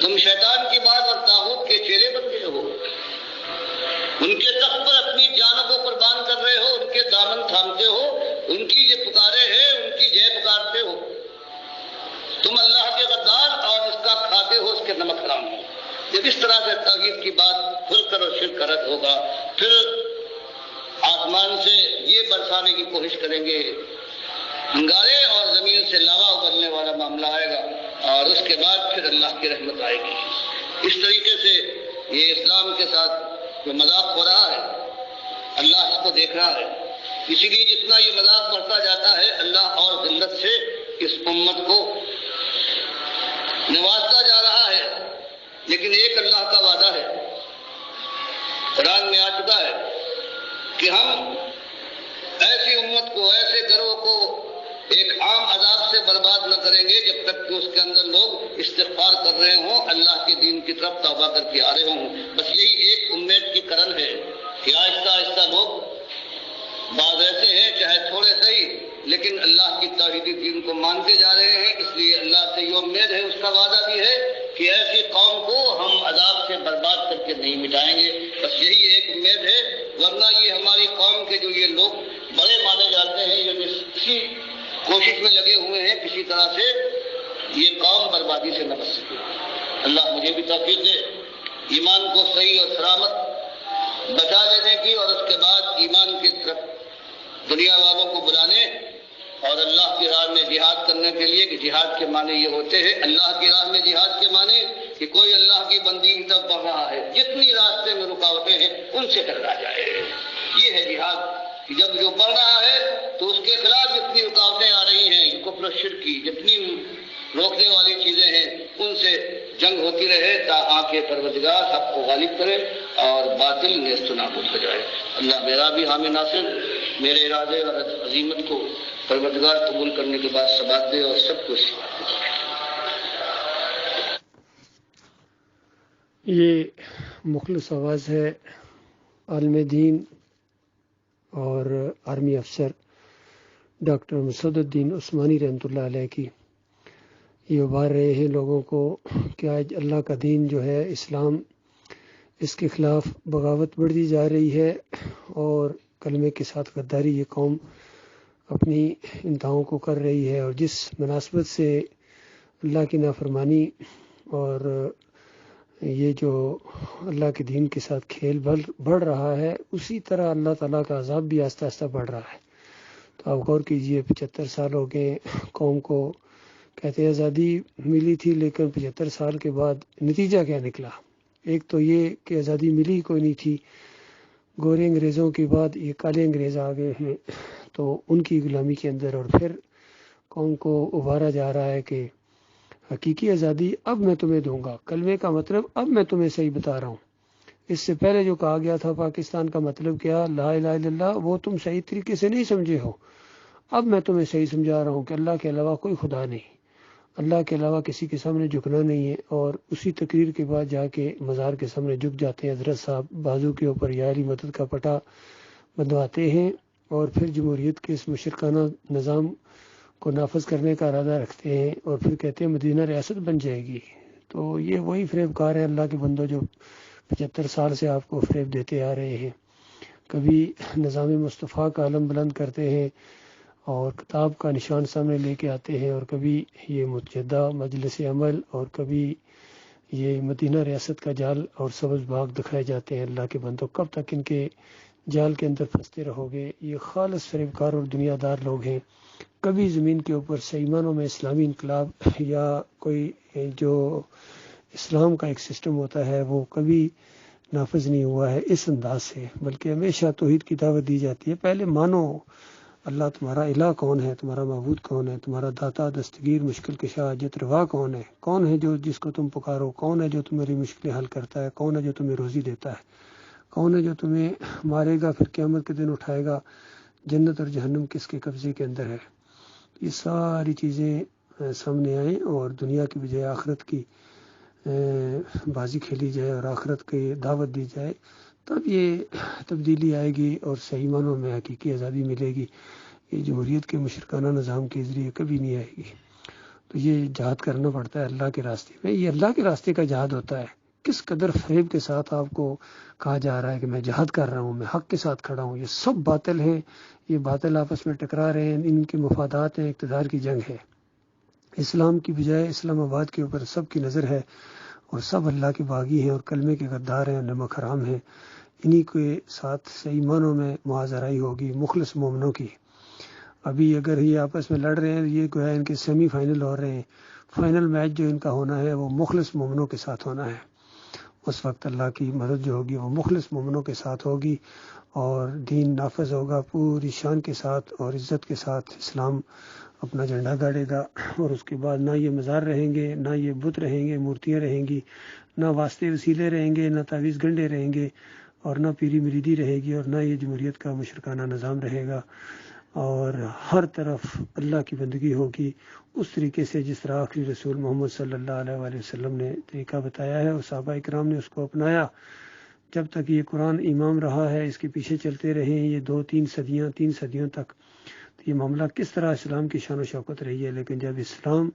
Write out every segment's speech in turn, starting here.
تم شیطان کی بات اور طاغوت کے چیلے بن گئے ہو، ان کے تخت پر اپنی جانوں کو قربان کر رہے ہو، ان کے دامن تھامتے ہو، ان کی یہ پکارے ہیں، ان کی جے پکارتے ہو۔ تم اللہ کے غدار اور اس کا کھاتے ہو، اس کے نمک حرام ہو۔ جب اس طرح سے توحید کی بات کھل کر اور شرک کا رد ہوگا، پھر آسمان سے یہ برسانے کی کوشش کریں گے انگارے اور زمین سے لاوا ابلنے والا معاملہ آئے گا، اور اس کے بعد پھر اللہ کی رحمت آئے گی۔ اس طریقے سے یہ اسلام کے ساتھ جو مذاق ہو رہا ہے، اللہ اس کو دیکھ رہا ہے، اسی لیے جتنا یہ مذاق بڑھتا جاتا ہے اللہ اور ذلت سے اس امت کو نوازتا جا رہا ہے۔ لیکن ایک اللہ کا وعدہ ہے، قرآن میں آ چکا ہے کہ ہم ایسی امت کو، ایسے گروہ کو ایک عام عذاب سے برباد نہ کریں گے جب تک کہ اس کے اندر لوگ استغفار کر رہے ہوں، اللہ کے دین کی طرف توبہ کر کے آ رہے ہوں۔ بس یہی ایک امید کی کرن ہے کہ آہستہ آہستہ لوگ، بعض ایسے ہیں چاہے تھوڑے صحیح لیکن اللہ کی توحیدی دین کو مانتے جا رہے ہیں، اس لیے اللہ سے یہ امید ہے، اس کا وعدہ بھی ہے کہ ایسی قوم کو ہم عذاب سے برباد کر کے نہیں مٹائیں گے۔ بس یہی ایک امید ہے، ورنہ یہ ہماری قوم کے جو یہ لوگ بڑے مانے جاتے ہیں، یہ اسی کوشش میں لگے ہوئے ہیں کسی طرح سے یہ قوم بربادی سے نہ بچ سکے۔ اللہ مجھے بھی توفیق دے ایمان کو صحیح اور سلامت بچا لینے کی، اور اس کے بعد ایمان کی طرف دنیا والوں کو بلانے اور اللہ کی راہ میں جہاد کرنے کے لیے، کہ جہاد کے معنی یہ ہوتے ہیں، اللہ کی راہ میں جہاد کے معنی کہ کوئی اللہ کی بندی کی طرف بڑھ رہا ہے، جتنی راستے میں رکاوٹیں ہیں ان سے ٹکرا جائے، یہ ہے جہاد۔ کہ جب جو بڑھ رہا ہے تو اس کے خلاف جتنی رکاوٹیں آ رہی ہیں، کفر و شرک کی جتنی روکنے والی چیزیں ہیں، ان سے جنگ ہوتی رہے تا آنکھ پروردگار حق کو غالب کرے اور باطل نیست و نابود ہو جائے۔ اللہ میرا بھی حامی ناصر، میرے ارادے اور عزیمت کو پروردگار قبول کرنے کے بعد ثبات دے اور سب کو ثبات دے۔ یہ مخلص آواز ہے عالم دین اور آرمی افسر ڈاکٹر مسعود الدین عثمانی رحمۃ اللہ علیہ کی۔ یہ ابھار رہے ہیں لوگوں کو کہ آج اللہ کا دین جو ہے اسلام، اس کے خلاف بغاوت بڑھتی جا رہی ہے، اور کلمے کے ساتھ غداری یہ قوم اپنی انتہاؤں کو کر رہی ہے، اور جس مناسبت سے اللہ کی نافرمانی اور یہ جو اللہ کے دین کے ساتھ کھیل بڑھ رہا ہے، اسی طرح اللہ تعالیٰ کا عذاب بھی آہستہ آہستہ بڑھ رہا ہے۔ تو آپ غور کیجئے، 75 سال ہو گئے قوم کو، کہتے ہیں آزادی ملی تھی، لیکن 75 سال کے بعد نتیجہ کیا نکلا؟ ایک تو یہ کہ آزادی ملی ہی کوئی نہیں تھی، گورے انگریزوں کے بعد یہ کالے انگریز آ گئے ہیں تو ان کی غلامی کے اندر، اور پھر قوم کو ابھارا جا رہا ہے کہ حقیقی آزادی اب میں تمہیں دوں گا، کلمے کا مطلب اب میں تمہیں صحیح بتا رہا ہوں۔ اس سے پہلے جو کہا گیا تھا پاکستان کا مطلب کیا، لا الہ الا اللہ، وہ تم صحیح طریقے سے نہیں سمجھے ہو، اب میں تمہیں صحیح سمجھا رہا ہوں کہ اللہ کے علاوہ کوئی خدا نہیں، اللہ کے علاوہ کسی کے سامنے جھکنا نہیں ہے۔ اور اسی تقریر کے بعد جا کے مزار کے سامنے جھک جاتے ہیں حضرت صاحب، بازو کے اوپر یا علی مدد کا پٹا بندھواتے ہیں، اور پھر جمہوریت کے اس مشرکانہ نظام کو نافذ کرنے کا ارادہ رکھتے ہیں، اور پھر کہتے ہیں مدینہ ریاست بن جائے گی۔ تو یہ وہی فریب کار ہے اللہ کے بندوں جو 75 سال سے آپ کو فریب دیتے آ رہے ہیں۔ کبھی نظام مصطفیٰ کا علم بلند کرتے ہیں اور کتاب کا نشان سامنے لے کے آتے ہیں، اور کبھی یہ متحدہ مجلس عمل، اور کبھی یہ مدینہ ریاست کا جال اور سبز باغ دکھائے جاتے ہیں۔ اللہ کے بندوں کب تک ان کے جال کے اندر پھنستے رہو گے؟ یہ خالص فریب کار اور دنیا دار لوگ ہیں۔ کبھی زمین کے اوپر سیمانوں میں اسلامی انقلاب یا کوئی جو اسلام کا ایک سسٹم ہوتا ہے وہ کبھی نافذ نہیں ہوا ہے اس انداز سے، بلکہ ہمیشہ توحید کی دعوت دی جاتی ہے۔ پہلے مانو اللہ تمہارا الہ کون ہے، تمہارا معبود کون ہے، تمہارا داتا دستگیر مشکل کشا حاجت روا کون ہے جو جس کو تم پکارو، کون ہے جو تمہاری مشکلیں حل کرتا ہے، کون ہے جو تمہیں روزی دیتا ہے، کون ہے جو تمہیں مارے گا پھر قیامت کے دن اٹھائے گا، جنت اور جہنم کس کے قبضے کے اندر ہے۔ یہ ساری چیزیں سامنے آئیں اور دنیا کی بجائے آخرت کی بازی کھیلی جائے اور آخرت کی دعوت دی جائے، تب یہ تبدیلی آئے گی اور صحیح معنوں میں حقیقی آزادی ملے گی۔ یہ جمہوریت کے مشرکانہ نظام کے ذریعے کبھی نہیں آئے گی۔ تو یہ جہاد کرنا پڑتا ہے اللہ کے راستے میں. یہ اللہ کے راستے کا جہاد ہوتا ہے. کس قدر فریب کے ساتھ آپ کو کہا جا رہا ہے کہ میں جہاد کر رہا ہوں، میں حق کے ساتھ کھڑا ہوں. یہ سب باطل ہیں، یہ باطل آپس میں ٹکرا رہے ہیں، ان کے مفادات ہیں، اقتدار کی جنگ ہے. اسلام کی بجائے اسلام آباد کے اوپر سب کی نظر ہے اور سب اللہ کے باغی ہیں اور کلمے کے غدار ہیں اور نمک حرام ہیں. انہی کے ساتھ صحیح معنوں میں معاذرائی ہوگی مخلص مومنوں کی. ابھی اگر یہ آپس میں لڑ رہے ہیں، یہ گویا ان کے سیمی فائنل ہو رہے ہیں. فائنل میچ جو ان کا ہونا ہے وہ مخلص مومنوں کے ساتھ ہونا ہے. اس وقت اللہ کی مدد جو ہوگی وہ مخلص مومنوں کے ساتھ ہوگی اور دین نافذ ہوگا پوری شان کے ساتھ اور عزت کے ساتھ. اسلام اپنا جھنڈا گاڑے گا اور اس کے بعد نہ یہ مزار رہیں گے، نہ یہ بت رہیں گے، مورتیاں رہیں گی، نہ واسطے وسیلے رہیں گے، نہ تعویذ گنڈے رہیں گے اور نہ پیری مریدی رہے گی اور نہ یہ جمہوریت کا مشرکانہ نظام رہے گا. اور ہر طرف اللہ کی بندگی ہوگی اس طریقے سے جس طرح آخری رسول محمد صلی اللہ علیہ وسلم نے طریقہ بتایا ہے اور صحابہ کرام نے اس کو اپنایا. جب تک یہ قرآن امام رہا ہے، اس کے پیچھے چلتے رہے ہیں یہ 3 صدیوں تک، تو یہ معاملہ کس طرح اسلام کی شان و شوکت رہی ہے. لیکن جب اسلام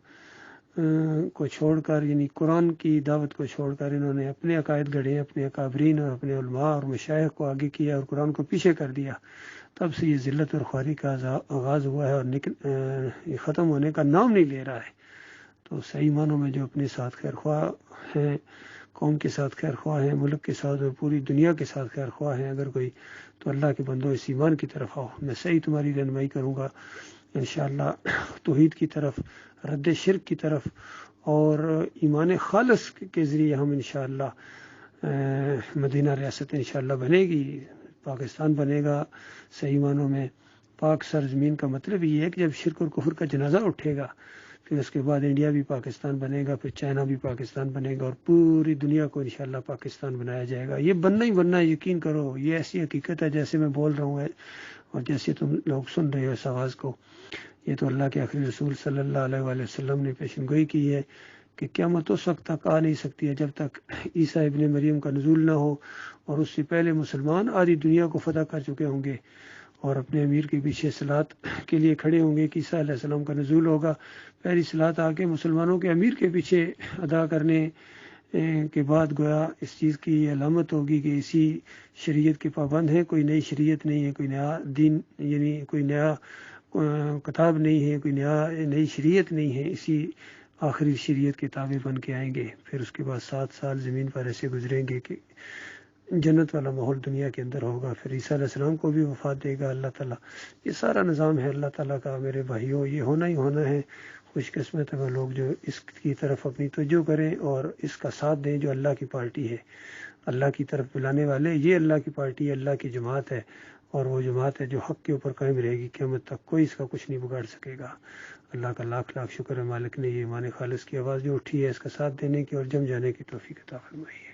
کو چھوڑ کر، یعنی قرآن کی دعوت کو چھوڑ کر انہوں نے اپنے عقائد گڑھے، اپنے اکابرین اور اپنے علماء اور مشائخ کو آگے کیا اور قرآن کو پیچھے کر دیا، تب سے یہ ذلت اور خواری کا آغاز ہوا ہے اور یہ ختم ہونے کا نام نہیں لے رہا ہے. تو صحیح معنوں میں جو اپنے ساتھ خیر خواہ ہیں، قوم کے ساتھ خیر خواہ ہیں، ملک کے ساتھ اور پوری دنیا کے ساتھ خیر خواہ ہیں اگر کوئی، تو اللہ کے بندوں اس ایمان کی طرف آؤ. میں صحیح تمہاری رہنمائی کروں گا انشاءاللہ، توحید کی طرف، رد شرک کی طرف اور ایمان خالص کے ذریعے ہم انشاءاللہ مدینہ ریاست انشاءاللہ بنے گی، پاکستان بنے گا. صحیح معنوں میں پاک سرزمین کا مطلب یہ ہے کہ جب شرک اور کفر کا جنازہ اٹھے گا پھر اس کے بعد انڈیا بھی پاکستان بنے گا، پھر چائنا بھی پاکستان بنے گا اور پوری دنیا کو انشاءاللہ پاکستان بنایا جائے گا. یہ بننا ہی بننا ہے، یقین کرو. یہ ایسی حقیقت ہے جیسے میں بول رہا ہوں اور جیسے تم لوگ سن رہے ہو اس آواز کو. یہ تو اللہ کے آخری رسول صلی اللہ علیہ وسلم نے پیشن گوئی کی ہے کہ قیامت اس وقت تک آ نہیں سکتی ہے جب تک عیسیٰ ابن مریم کا نزول نہ ہو اور اس سے پہلے مسلمان آدھی دنیا کو فتح کر چکے ہوں گے اور اپنے امیر کے پیچھے صلات کے لیے کھڑے ہوں گے کہ عیسیٰ علیہ السلام کا نزول ہوگا. پہلی صلات آ کے مسلمانوں کے امیر کے پیچھے ادا کرنے کے بعد گویا اس چیز کی علامت ہوگی کہ اسی شریعت کے پابند ہیں، کوئی نئی شریعت نہیں ہے، کوئی نیا دین یعنی کوئی نیا کتاب نہیں ہے، کوئی نئی شریعت نہیں ہے، اسی آخری شریعت کے تابع بن کے آئیں گے. پھر اس کے بعد 7 سال زمین پر ایسے گزریں گے کہ جنت والا ماحول دنیا کے اندر ہوگا. پھر عیسیٰ علیہ السلام کو بھی وفات دے گا اللہ تعالیٰ. یہ سارا نظام ہے اللہ تعالیٰ کا میرے بھائیوں، یہ ہونا ہی ہونا ہے. خوش قسمت ہے وہ لوگ جو اس کی طرف اپنی توجہ کریں اور اس کا ساتھ دیں جو اللہ کی پارٹی ہے، اللہ کی طرف بلانے والے. یہ اللہ کی پارٹی ہے، اللہ کی جماعت ہے اور وہ جماعت ہے جو حق کے اوپر قائم رہے گی قیامت تک. کوئی اس کا کچھ نہیں بگاڑ سکے گا. اللہ کا لاکھ لاکھ شکر ہے، مالک نے یہ ایمان خالص کی آواز جو اٹھی ہے اس کا ساتھ دینے کی اور جم جانے کی توفیق عطا فرمائی ہے.